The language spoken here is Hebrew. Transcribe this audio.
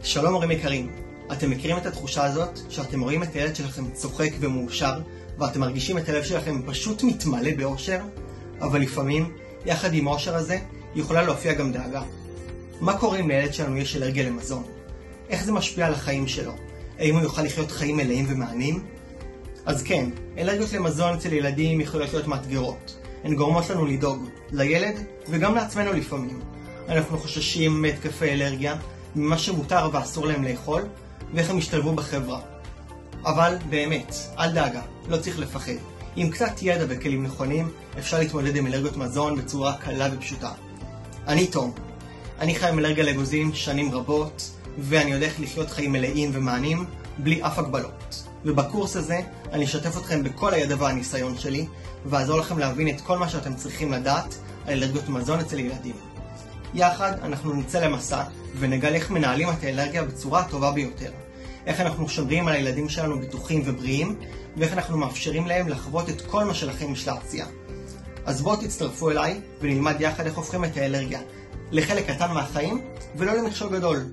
שלום הורים יקרים, אתם מכירים את התחושה הזאת שאתם רואים את הילד שלכם צוחק ומאושר ואתם מרגישים את הלב שלכם פשוט מתמלא באושר? אבל לפעמים, יחד עם האושר הזה, יכולה להופיע גם דאגה. מה קורה אם לילד שלנו יש אלרגיה למזון? איך זה משפיע על החיים שלו? האם הוא יוכל לחיות חיים מלאים ומענים? אז כן, אלרגיות למזון אצל ילדים יכולות להיות מאתגרות. הן גורמות לנו לדאוג לילד וגם לעצמנו לפעמים. אנחנו חוששים מהתקפי אלרגיה, ממה שמותר ואסור להם לאכול, ואיך הם ישתלבו בחברה. אבל באמת, אל דאגה, לא צריך לפחד. עם קצת ידע וכלים נכונים, אפשר להתמודד עם אלרגיות מזון בצורה קלה ופשוטה. אני תום. אני חי עם אלרגיה לאגוזים שנים רבות, ואני יודע איך לחיות חיים מלאים ומענים, בלי אף הגבלות. ובקורס הזה, אני אשתף אתכם בכל הידע והניסיון שלי, ואעזור לכם להבין את כל מה שאתם צריכים לדעת על אלרגיות מזון אצל ילדים. יחד אנחנו נצא למסע ונגלה איך מנהלים את האלרגיה בצורה הטובה ביותר. איך אנחנו שומרים על הילדים שלנו בטוחים ובריאים, ואיך אנחנו מאפשרים להם לחוות את כל מה שלכם יש להציע. אז בואו תצטרפו אליי ונלמד יחד איך הופכים את האלרגיה לחלק קטן מהחיים ולא למכשול גדול.